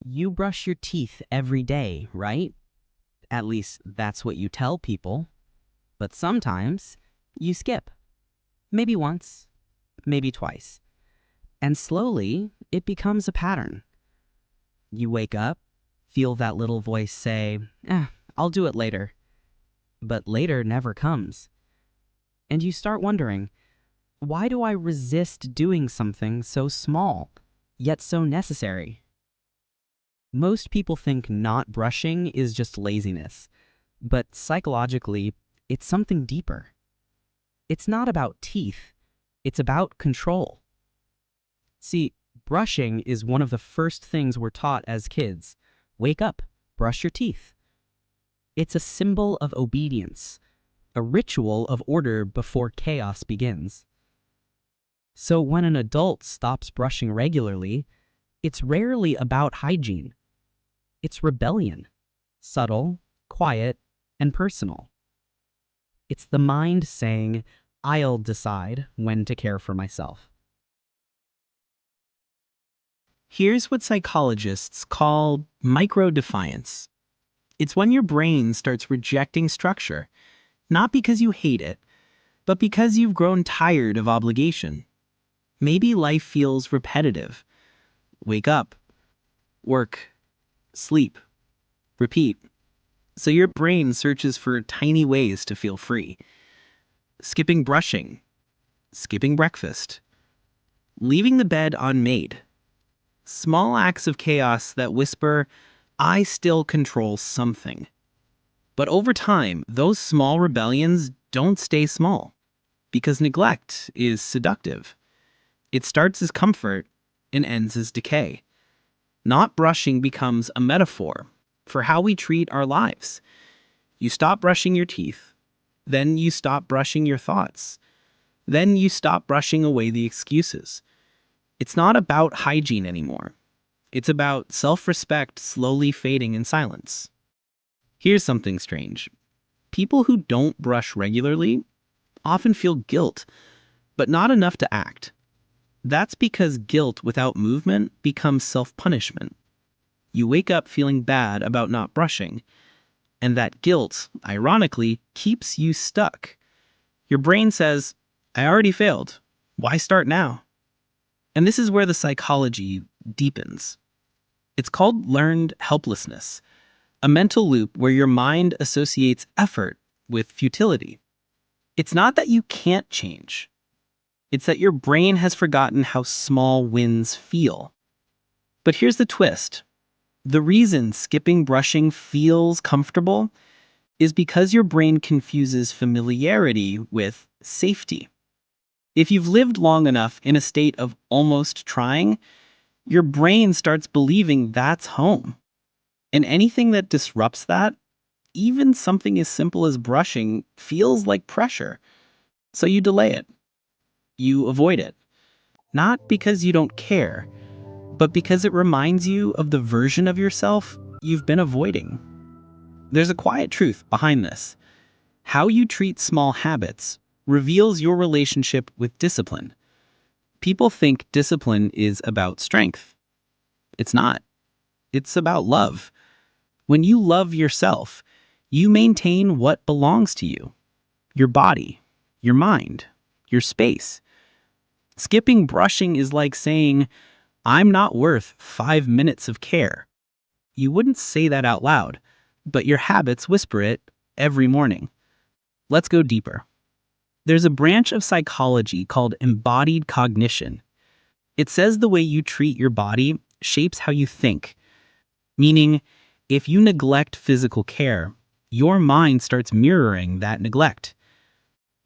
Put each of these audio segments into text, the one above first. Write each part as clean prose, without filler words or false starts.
You brush your teeth every day, right? At least that's what you tell people. But sometimes you skip. Maybe once, maybe twice. And slowly it becomes a pattern. You wake up, feel that little voice say, I'll do it later. But later never comes. And you start wondering, why do I resist doing something so small, yet so necessary? Most people think not brushing is just laziness, but psychologically, it's something deeper. It's not about teeth, it's about control. See, brushing is one of the first things we're taught as kids. Wake up, brush your teeth. It's a symbol of obedience, a ritual of order before chaos begins. So when an adult stops brushing regularly, it's rarely about hygiene. It's rebellion, subtle, quiet, and personal. It's the mind saying, I'll decide when to care for myself. Here's what psychologists call micro-defiance. It's when your brain starts rejecting structure, not because you hate it, but because you've grown tired of obligation. Maybe life feels repetitive. Wake up, work, sleep, repeat. So your brain searches for tiny ways to feel free. Skipping brushing, skipping breakfast, leaving the bed unmade. Small acts of chaos that whisper, I still control something. But over time, those small rebellions don't stay small, because neglect is seductive. It starts as comfort and ends as decay. Not brushing becomes a metaphor for how we treat our lives. You stop brushing your teeth, then you stop brushing your thoughts, then you stop brushing away the excuses. It's not about hygiene anymore. It's about self-respect slowly fading in silence. Here's something strange. People who don't brush regularly often feel guilt, but not enough to act. That's because guilt without movement becomes self-punishment. You wake up feeling bad about not brushing, and that guilt, ironically, keeps you stuck. Your brain says, I already failed. Why start now? And this is where the psychology deepens. It's called learned helplessness, a mental loop where your mind associates effort with futility. It's not that you can't change. It's that your brain has forgotten how small wins feel. But here's the twist. The reason skipping brushing feels comfortable is because your brain confuses familiarity with safety. If you've lived long enough in a state of almost trying, your brain starts believing that's home. And anything that disrupts that, even something as simple as brushing, feels like pressure. So you delay it. You avoid it. Not because you don't care, but because it reminds you of the version of yourself you've been avoiding. There's a quiet truth behind this. How you treat small habits reveals your relationship with discipline. People think discipline is about strength. It's not. It's about love. When you love yourself, you maintain what belongs to you. Your body, your mind, your space. Skipping brushing is like saying, I'm not worth 5 minutes of care. You wouldn't say that out loud, but your habits whisper it every morning. Let's go deeper. There's a branch of psychology called embodied cognition. It says the way you treat your body shapes how you think, meaning if you neglect physical care, your mind starts mirroring that neglect.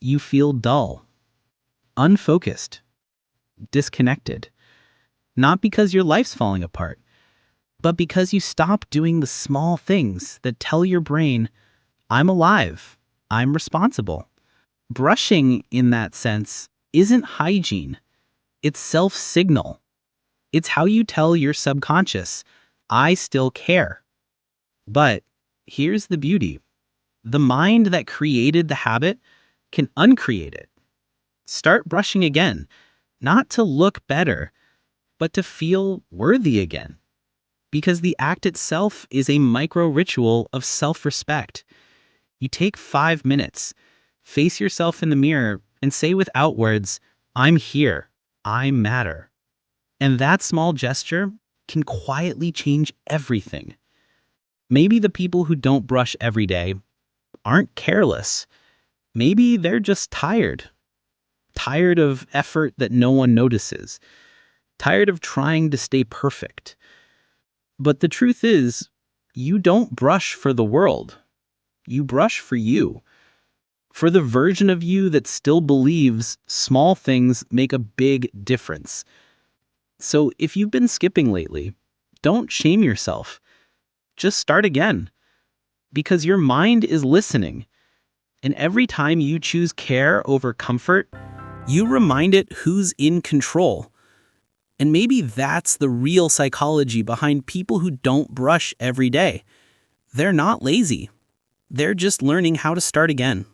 You feel dull, unfocused, disconnected, not because your life's falling apart, but because you stop doing the small things that tell your brain, I'm alive, I'm responsible. Brushing, in that sense, isn't hygiene. It's self-signal. It's how you tell your subconscious, I still care. But here's the beauty. The mind that created the habit can uncreate it. Start brushing again, not to look better, but to feel worthy again. Because the act itself is a micro ritual of self-respect. You take 5 minutes, face yourself in the mirror, and say without words, I'm here, I matter. And that small gesture can quietly change everything. Maybe the people who don't brush every day aren't careless. Maybe they're just tired. Tired of effort that no one notices. Tired of trying to stay perfect. But the truth is, you don't brush for the world. You brush for you. For the version of you that still believes small things make a big difference. So if you've been skipping lately, don't shame yourself. Just start again. Because your mind is listening. And every time you choose care over comfort, you remind it who's in control. And maybe that's the real psychology behind people who don't brush every day. They're not lazy. They're just learning how to start again.